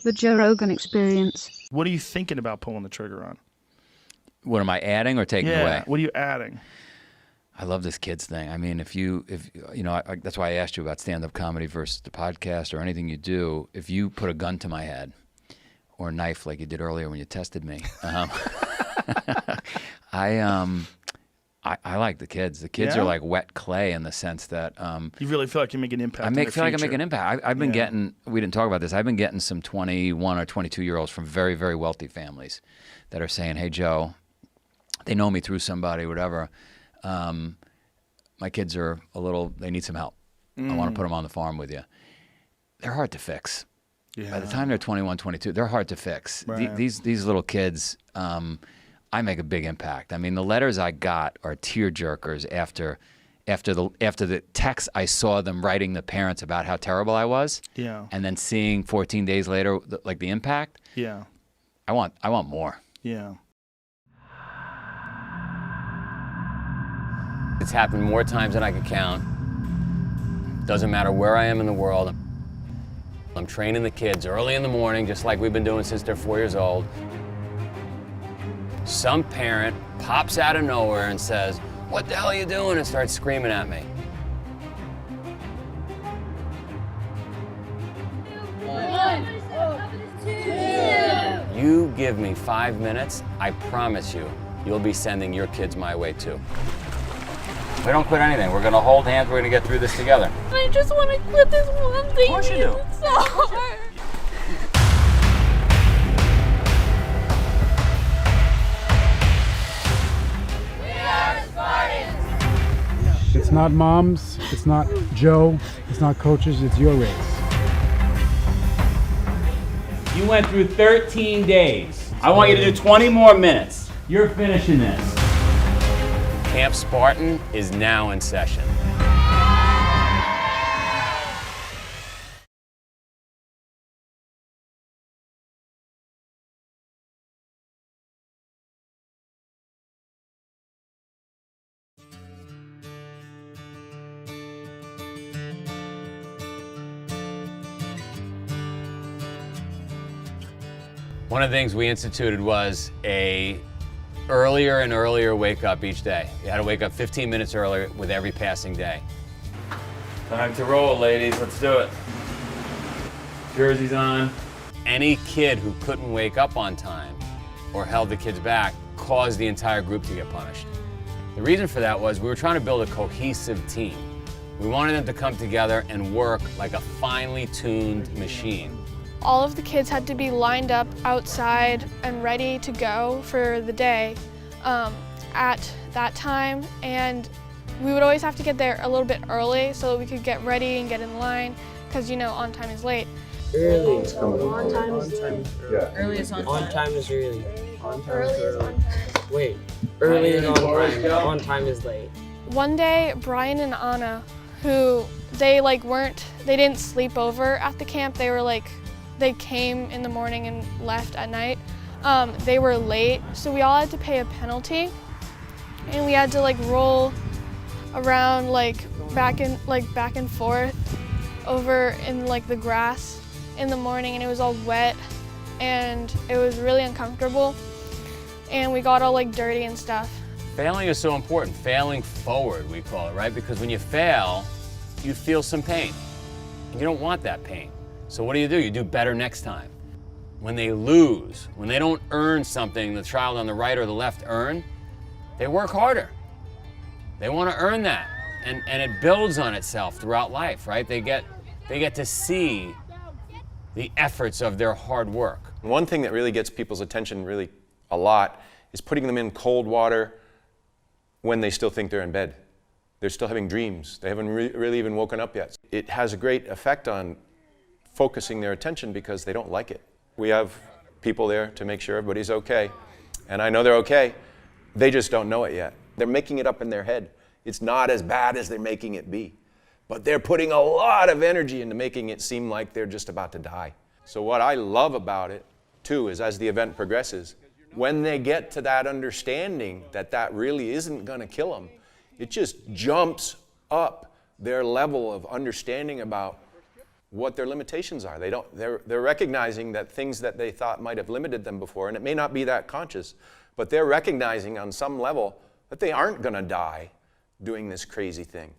The Joe Rogan Experience. What are you thinking about pulling the trigger on? What am I adding or taking away? What are you adding? I love this kids thing. I mean, if you know, that's why I asked you about stand-up comedy versus the podcast or anything you do. If you put a gun to my head or a knife like you did earlier when you tested me, I like the kids. The kids are like wet clay in the sense that you really feel like you make an impact. Feel like I make an impact. I've been getting. We didn't talk about this. I've been getting some 21 or 22-year-olds from very, very wealthy families that are saying, "Hey, Joe," they know me through somebody, whatever. My kids are a little. They need some help. I want to put them on the farm with you. They're hard to fix. Yeah. By the time they're 21, 22, they're hard to fix. Right. These little kids. I make a big impact. I mean, the letters I got are tear jerkers after the text I saw them writing the parents about how terrible I was. Yeah. And then seeing 14 days later, like the impact. Yeah. I want more. Yeah. It's happened more times than I could count. Doesn't matter where I am in the world. I'm training the kids early in the morning, just like we've been doing since they're 4 years old. Some parent pops out of nowhere and says, "What the hell are you doing?" and starts screaming at me. You give me 5 minutes, I promise you, you'll be sending your kids my way too. We don't quit anything. We're gonna hold hands, we're gonna get through this together. I just want to quit this one thing. Of course you do. It's so hard. It's not moms, it's not Joe, it's not coaches, it's your race. You went through 13 days. I want you to do 20 more minutes. You're finishing this. Camp Spartan is now in session. One of the things we instituted was a earlier and earlier wake up each day. You had to wake up 15 minutes earlier with every passing day. Time to roll, ladies. Let's do it. Jersey's on. Any kid who couldn't wake up on time or held the kids back caused the entire group to get punished. The reason for that was we were trying to build a cohesive team. We wanted them to come together and work like a finely tuned machine. All of the kids had to be lined up outside and ready to go for the day at that time, and we would always have to get there a little bit early so that we could get ready and get in line, because you know on time is late. Early. On time is early. Early is on time. On time is early. On time is early. Wait. Early is on time. On time is late. One day, Brian and Anna, who they didn't sleep over at the camp. They came in the morning and left at night. They were late, so we all had to pay a penalty, and we had to roll around back and forth over in the grass in the morning, and it was all wet and it was really uncomfortable, and we got all dirty and stuff. Failing is so important. Failing forward, we call it, right? Because when you fail, you feel some pain. You don't want that pain. So what do? You do better next time. When they lose, when they don't earn something the child on the right or the left earn, they work harder. They want to earn that. And it builds on itself throughout life, right? They get to see the efforts of their hard work. One thing that really gets people's attention really a lot is putting them in cold water when they still think they're in bed. They're still having dreams. They haven't really even woken up yet. It has a great effect on focusing their attention because they don't like it. We have people there to make sure everybody's okay. And I know they're okay. They just don't know it yet. They're making it up in their head. It's not as bad as they're making it be. But they're putting a lot of energy into making it seem like they're just about to die. So what I love about it, too, is as the event progresses, when they get to that understanding that that really isn't going to kill them, it just jumps up their level of understanding about what their limitations are. They're recognizing that things that they thought might have limited them before, and it may not be that conscious, but they're recognizing on some level that they aren't going to die doing this crazy thing,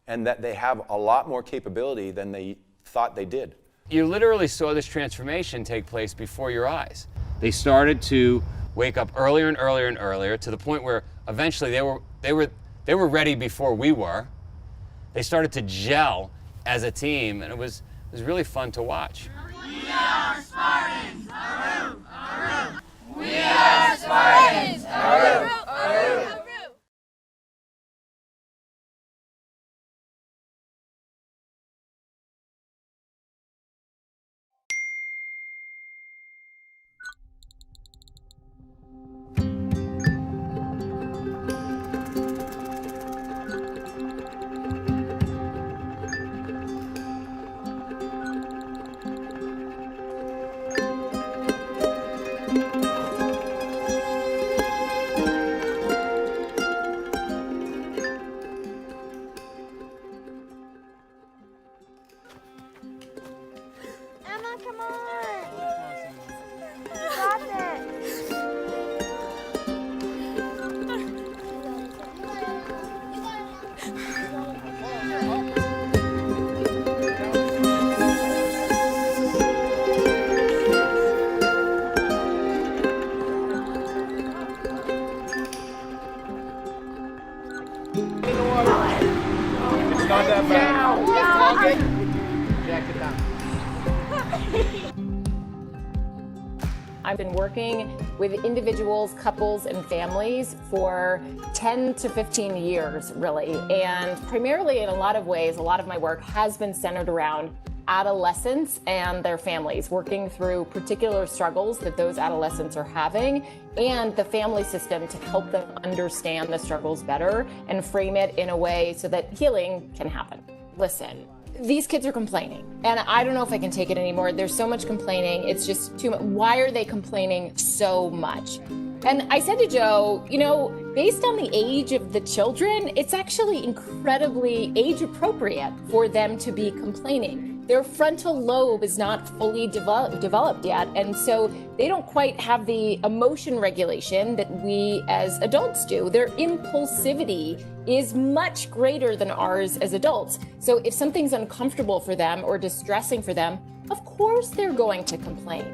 and that they have a lot more capability than they thought they did. You literally saw this transformation take place before your eyes. They started to wake up earlier and earlier and earlier, to the point where eventually they were ready before we were. They started to gel as a team, and it was really fun to watch. We are Spartans! Aru! Aru! We are Spartans! Aru! Aru! I've been working with individuals, couples, and families for 10 to 15 years, really. And primarily, in a lot of ways, a lot of my work has been centered around adolescents and their families, working through particular struggles that those adolescents are having, and the family system to help them understand the struggles better and frame it in a way so that healing can happen. Listen, these kids are complaining, and I don't know if I can take it anymore. There's so much complaining. It's just too much. Why are they complaining so much? And I said to Joe, you know, based on the age of the children, it's actually incredibly age appropriate for them to be complaining. Their frontal lobe is not fully developed yet, and so they don't quite have the emotion regulation that we as adults do. Their impulsivity is much greater than ours as adults. So if something's uncomfortable for them or distressing for them, of course they're going to complain.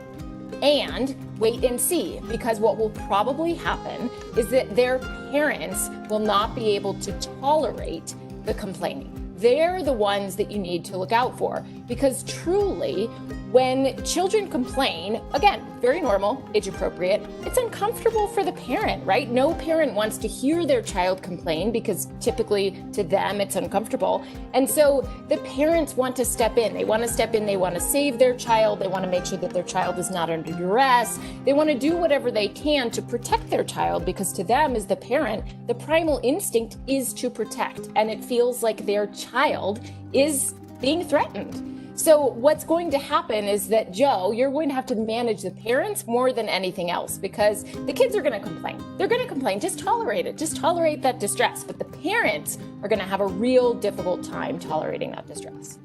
And wait and see, because what will probably happen is that their parents will not be able to tolerate the complaining. They're the ones that you need to look out for, because truly, when children complain, again, very normal, age appropriate, it's uncomfortable for the parent, right? No parent wants to hear their child complain because typically to them it's uncomfortable. And so the parents want to step in. They want to step in. They want to save their child. They want to make sure that their child is not under duress. They want to do whatever they can to protect their child, because to them as the parent, the primal instinct is to protect. And it feels like their child is being threatened. So what's going to happen is that, Joe, you're going to have to manage the parents more than anything else, because the kids are going to complain. They're going to complain. Just tolerate it. Just tolerate that distress. But the parents are going to have a real difficult time tolerating that distress.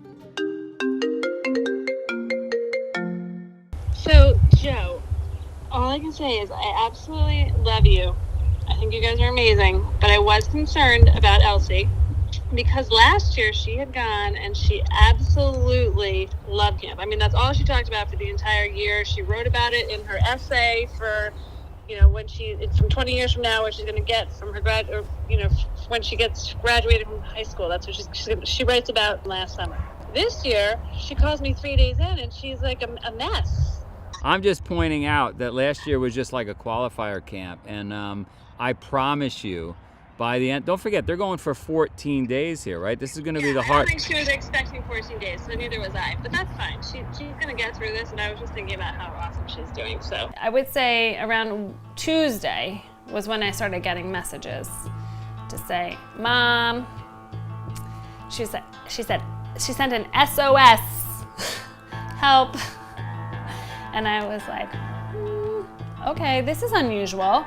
So, Joe, all I can say is I absolutely love you. I think you guys are amazing. But I was concerned about Elsie, because last year she had gone and she absolutely loved camp. I mean, that's all she talked about for the entire year. She wrote about it in her essay for, when it's from 20 years from now, what she's going to get from her when she gets graduated from high school. That's what she writes about last summer. This year, she calls me 3 days in and she's like a mess. I'm just pointing out that last year was just like a qualifier camp, and I promise you, by the end, don't forget, they're going for 14 days here, right? This is going to be the hard. I don't think she was expecting 14 days, so neither was I. But that's fine. She's going to get through this, and I was just thinking about how awesome she's doing. So I would say around Tuesday was when I started getting messages to say, "Mom," she sent an SOS, help, and I was like, okay, this is unusual.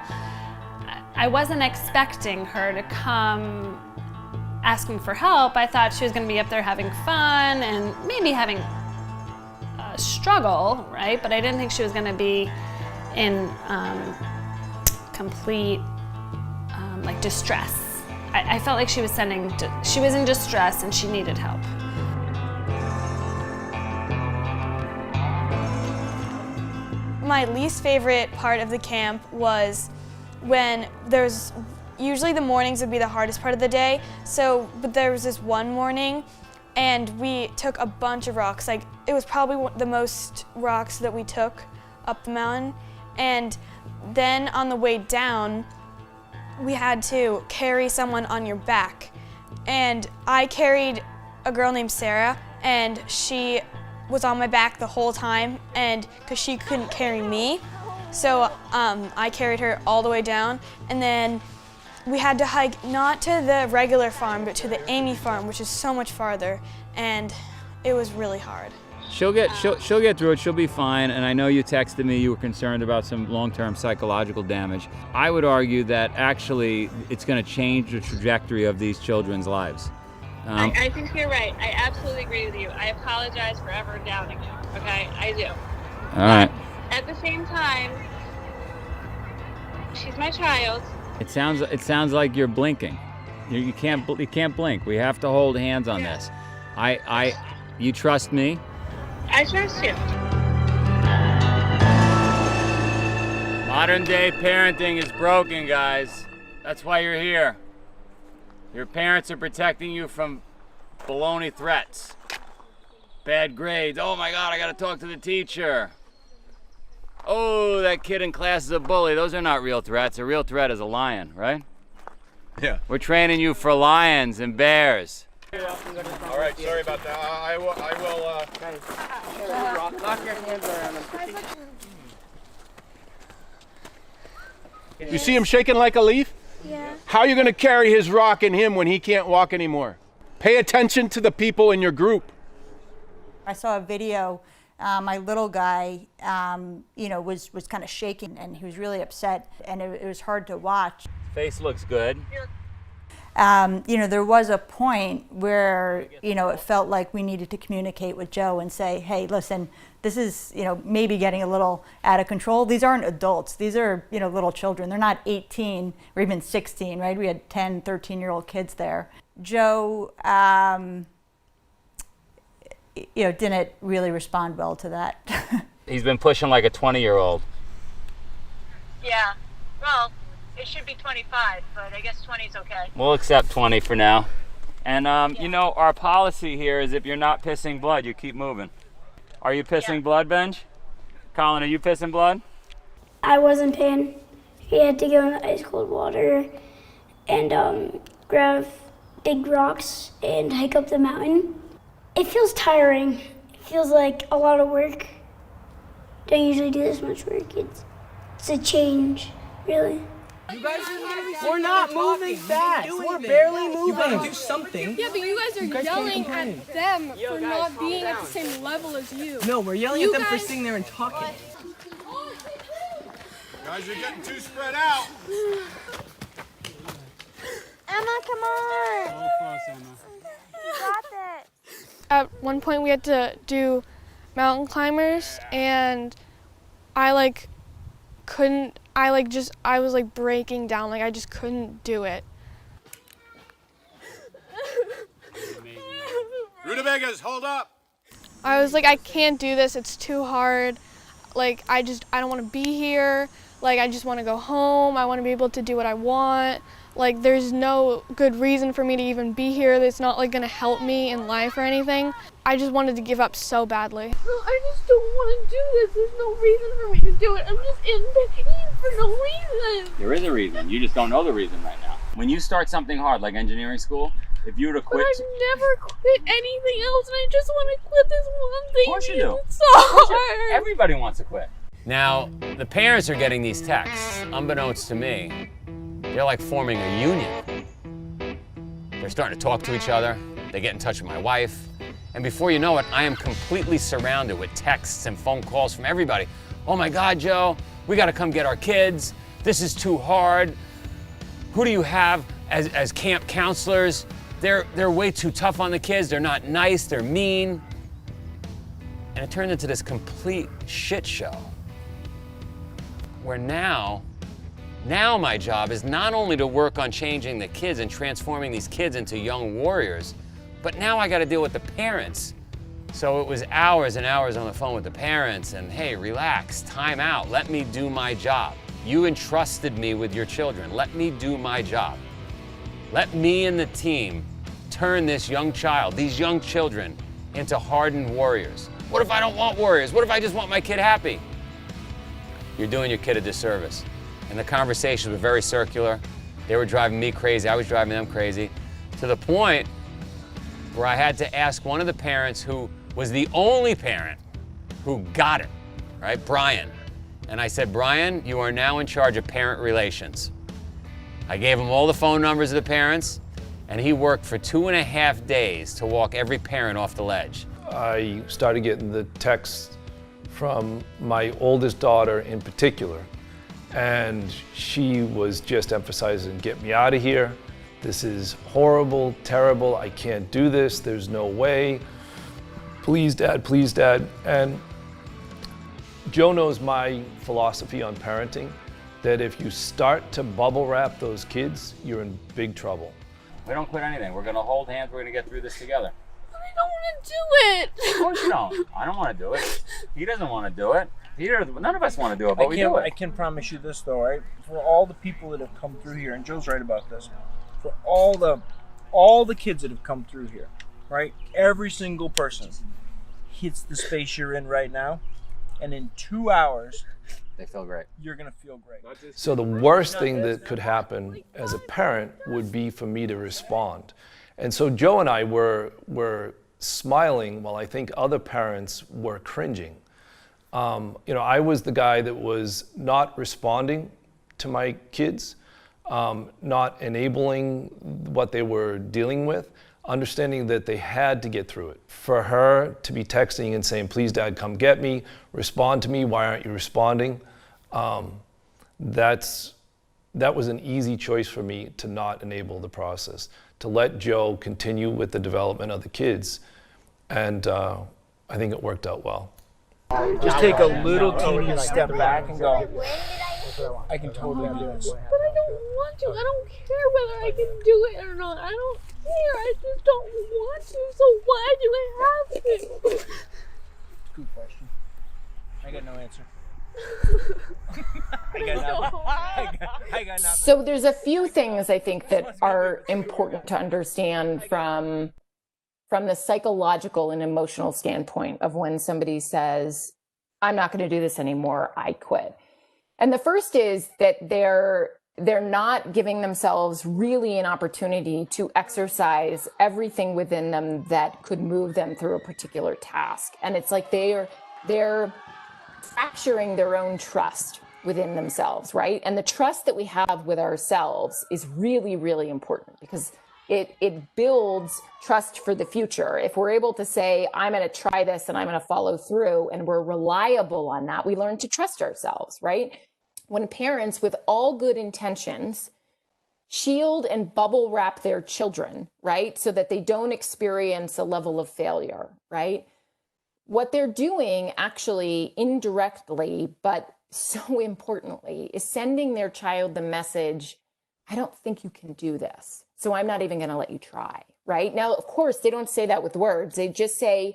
I wasn't expecting her to come asking for help. I thought she was going to be up there having fun and maybe having a struggle, right? But I didn't think she was going to be in complete like distress. I felt like she was in distress and she needed help. My least favorite part of the camp was when usually the mornings would be the hardest part of the day. But there was this one morning and we took a bunch of rocks. Like, it was probably the most rocks that we took up the mountain. And then on the way down, we had to carry someone on your back. And I carried a girl named Sarah, and she was on my back the whole time, and because she couldn't carry me. So I carried her all the way down, and then we had to hike not to the regular farm, but to the Amy farm, which is so much farther, and it was really hard. She'll get through it. She'll be fine. And I know you texted me. You were concerned about some long-term psychological damage. I would argue that actually it's going to change the trajectory of these children's lives. I think you're right. I absolutely agree with you. I apologize for ever doubting you. Okay, I do. All right. At the same time, she's my child. It sounds like you're blinking. You can't blink. We have to hold hands on this. You trust me? I trust you. Modern day parenting is broken, guys. That's why you're here. Your parents are protecting you from baloney threats. Bad grades. Oh my God, I gotta talk to the teacher. Oh, that kid in class is a bully. Those are not real threats. A real threat is a lion, right? Yeah. We're training you for lions and bears. All right, sorry about that. I will. Guys, lock your hands around him. You see him shaking like a leaf? Yeah. How are you going to carry his rock in him when he can't walk anymore? Pay attention to the people in your group. I saw a video. My little guy, was kind of shaking, and he was really upset, and it was hard to watch. Face looks good. There was a point where, it felt like we needed to communicate with Joe and say, hey, listen, this is, maybe getting a little out of control. These aren't adults. These are, little children. They're not 18 or even 16, right? We had 10, 13-year-old kids there. Joe, didn't really respond well to that. He's been pushing like a 20-year-old. Yeah. Well, it should be 25, but I guess 20 is okay. We'll accept 20 for now. And, our policy here is if you're not pissing blood, you keep moving. Are you pissing blood, Benj? Colin, are you pissing blood? I wasn't paying. He had to go in the ice cold water and grab big rocks and hike up the mountain. It feels tiring. It feels like a lot of work. Don't usually do this much work. It's a change, really. You guys we're not moving fast. We're barely moving. You gotta do something. Yeah, but you guys are yelling at them for not being at the same level as you. No, we're yelling at them for sitting there and talking. Guys, you're getting too spread out. Emma, come on. So close, Emma. You got this. At one point we had to do mountain climbers, and I was breaking down, I just couldn't do it. Rutabagas, hold up. I was like, I can't do this, it's too hard. I don't want to be here. I just want to go home. I want to be able to do what I want. There's no good reason for me to even be here. That's not gonna help me in life or anything. I just wanted to give up so badly. No, I just don't want to do this. There's no reason for me to do it. I'm just in pain for no reason. There is a reason. You just don't know the reason right now. When you start something hard like engineering school, if you were to quit... But I've never quit anything else, and I just want to quit this one thing. Of course you do. It's so hard. Everybody wants to quit. Now, the parents are getting these texts, unbeknownst to me. They're like forming a union. They're starting to talk to each other. They get in touch with my wife. And before you know it, I am completely surrounded with texts and phone calls from everybody. Oh my God, Joe, we gotta come get our kids. This is too hard. Who do you have as camp counselors? They're way too tough on the kids. They're not nice, they're mean. And it turned into this complete shit show. Where now my job is not only to work on changing the kids and transforming these kids into young warriors, but now I gotta deal with the parents. So it was hours and hours on the phone with the parents and, hey, relax, time out, let me do my job. You entrusted me with your children, let me do my job. Let me and the team turn this young child, these young children, into hardened warriors. What if I don't want warriors? What if I just want my kid happy? You're doing your kid a disservice. And the conversations were very circular. They were driving me crazy, I was driving them crazy, to the point where I had to ask one of the parents who was the only parent who got it, right, Brian. And I said, Brian, you are now in charge of parent relations. I gave him all the phone numbers of the parents, and he worked for 2.5 days to walk every parent off the ledge. I started getting the texts from my oldest daughter in particular, and she was just emphasizing, get me out of here. This is horrible, terrible, I can't do this, there's no way. Please, Dad, please, Dad. And Joe knows my philosophy on parenting, that if you start to bubble wrap those kids, you're in big trouble. We don't quit anything. We're gonna hold hands, we're gonna get through this together. I don't want to do it. Of course you don't. I don't want to do it. He doesn't want to do it. None of us want to do it, but we do it. I can promise you this though, right? For all the people that have come through here, and Joe's right about this, for all the kids that have come through here, right? Every single person hits the space you're in right now, and in 2 hours, they feel great. You're gonna feel great. So the worst thing that could happen as a parent would be for me to respond. And so Joe and I were smiling while I think other parents were cringing. I was the guy that was not responding to my kids, not enabling what they were dealing with, understanding that they had to get through it. For her to be texting and saying, please, Dad, come get me, respond to me, why aren't you responding? That was an easy choice for me to not enable the process, to let Joe continue with the development of the kids. And I think it worked out well. Just take a little teeny step back and go, I can totally do this. But I don't want to. I don't care whether I can do it or not. I don't care. I just don't want to. So why do I have to? Good question. I got no answer. I got nothing. So there's a few things I think that are important to understand from the psychological and emotional standpoint of when somebody says, I'm not going to do this anymore, I quit. And the first is that they're not giving themselves really an opportunity to exercise everything within them that could move them through a particular task. And it's like they're fracturing their own trust within themselves, right? And the trust that we have with ourselves is really, really important because it builds trust for the future. If we're able to say, I'm going to try this and I'm going to follow through, and we're reliable on that, we learn to trust ourselves, right? When parents with all good intentions shield and bubble wrap their children, right? So that they don't experience a level of failure, right? What they're doing actually indirectly, but so importantly, is sending their child the message, I don't think you can do this, so I'm not even going to let you try, right? Now, of course, they don't say that with words. They just say, you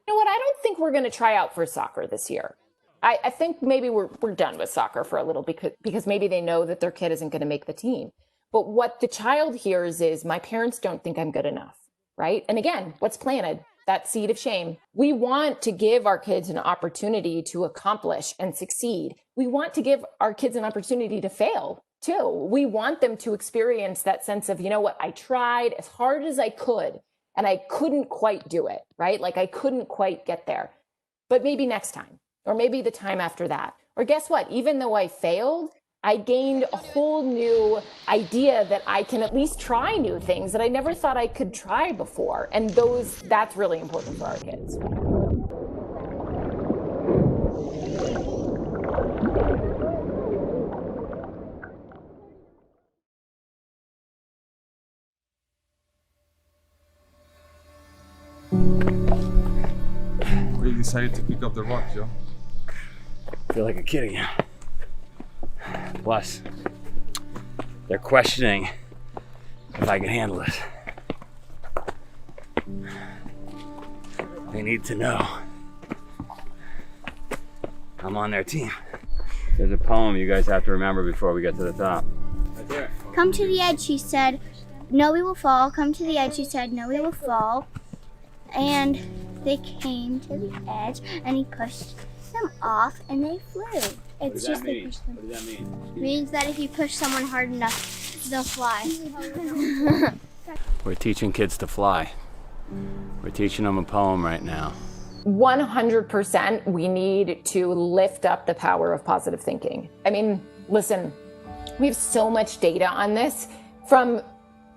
know what, I don't think we're going to try out for soccer this year. I think maybe we're done with soccer for a little because maybe they know that their kid isn't going to make the team. But what the child hears is, my parents don't think I'm good enough, right? And again, what's planted? That seed of shame. We want to give our kids an opportunity to accomplish and succeed. We want to give our kids an opportunity to fail too. We want them to experience that sense of, you know what, I tried as hard as I could and I couldn't quite do it, right? Like I couldn't quite get there, but maybe next time, or maybe the time after that. Or guess what? Even though I failed, I gained a whole new idea that I can at least try new things that I never thought I could try before. And that's really important for our kids. What are you decided to pick up the rock, Joe? I feel like a kid again. Plus, they're questioning if I can handle it. They need to know I'm on their team. There's a poem you guys have to remember before we get to the top. Right there. Come to the edge, she said. No, we will fall. Come to the edge, she said. No, we will fall. And they came to the edge, and he pushed them off, and they flew. It's just they pushed them. What does that mean? It means that if you push someone hard enough, they'll fly. We're teaching kids to fly. We're teaching them a poem right now. 100% we need to lift up the power of positive thinking. I mean, listen, we have so much data on this from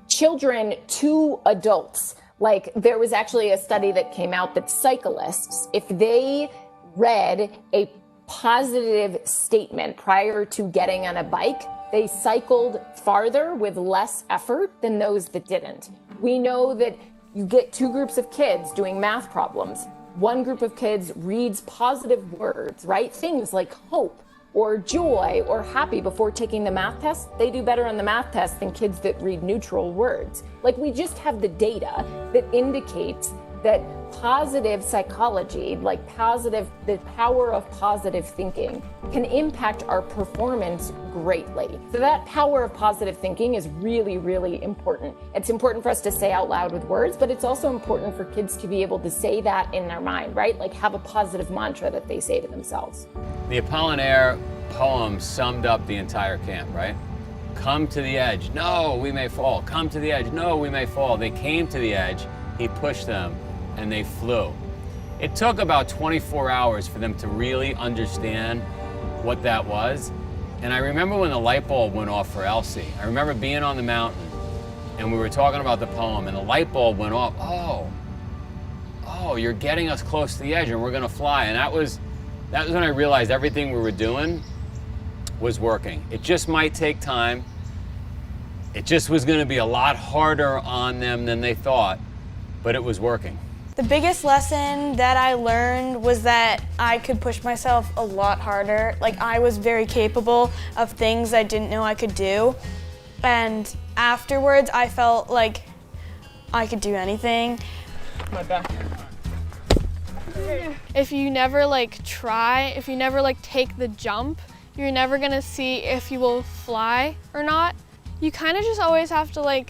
children to adults. Like, there was actually a study that came out that cyclists, if they read a positive statement prior to getting on a bike, they cycled farther with less effort than those that didn't. We know that you get two groups of kids doing math problems. One group of kids reads positive words, right? Things like hope or joy or happy before taking the math test. They do better on the math test than kids that read neutral words. Like, we just have the data that indicates that positive psychology, like the power of positive thinking, can impact our performance greatly. So that power of positive thinking is really, really important. It's important for us to say out loud with words, but it's also important for kids to be able to say that in their mind, right? Like, have a positive mantra that they say to themselves. The Apollinaire poem summed up the entire camp, right? Come to the edge. No, we may fall. Come to the edge. No, we may fall. They came to the edge. He pushed them, and they flew. It took about 24 hours for them to really understand what that was. And I remember when the light bulb went off for Elsie. I remember being on the mountain, and we were talking about the poem, and the light bulb went off. Oh, you're getting us close to the edge, and we're gonna fly. And that was when I realized everything we were doing was working. It just might take time. It just was gonna be a lot harder on them than they thought, but it was working. The biggest lesson that I learned was that I could push myself a lot harder. Like, I was very capable of things I didn't know I could do. And afterwards, I felt like I could do anything. My back. If you never try, if you never take the jump, you're never gonna see if you will fly or not. You kind of just always have to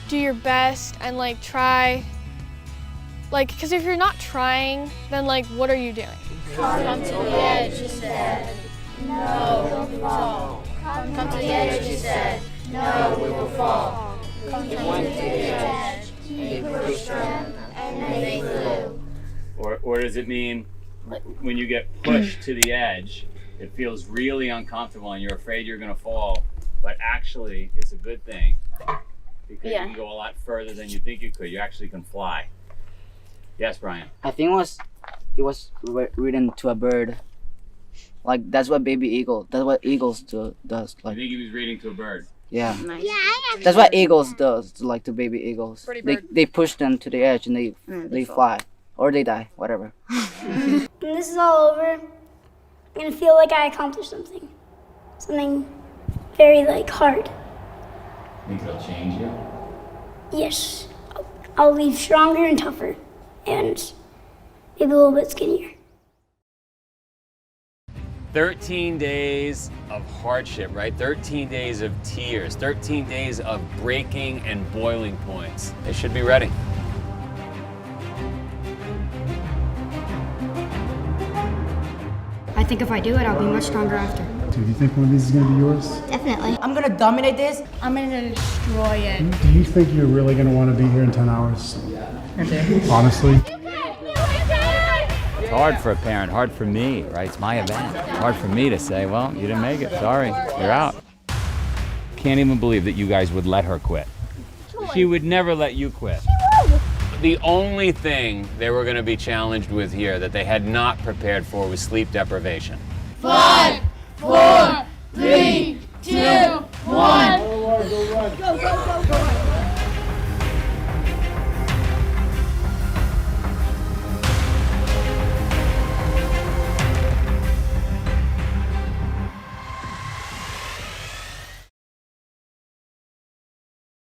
do your best and try. Because if you're not trying, then what are you doing? Come to the edge, she said. No, we will fall. Come to the edge, she said. No, we will fall. Come to the edge. He pushed them, and they flew. Or does it mean when you get pushed to the edge, it feels really uncomfortable and you're afraid you're gonna fall, but actually it's a good thing because you can go a lot further than you think you could. You actually can fly. Yes, Brian. I think it was written to a bird. That's what that's what eagles does. I think he was reading to a bird. Yeah. Nice. That's what eagles does to baby eagles. Pretty bird. They push them to the edge and they fly. Or they die, whatever. When this is all over, I'm gonna feel like I accomplished something. Something very hard. Think it'll change you? Yes. I'll leave stronger and tougher. And maybe a little bit skinnier. 13 days of hardship, right? 13 days of tears, 13 days of breaking and boiling points. They should be ready. I think if I do it, I'll be much stronger after. Do you think one of these is going to be yours? Definitely. I'm gonna dominate this. I'm gonna destroy it. Do you think you're really going to want to be here in 10 hours? Honestly? It's hard for a parent, hard for me, right? It's my event. Hard for me to say, well, you didn't make it. Sorry, you're out. Can't even believe that you guys would let her quit. She would never let you quit. The only thing they were going to be challenged with here that they had not prepared for was sleep deprivation. 5, 4, 3, 2, 1. Go, go, go, go.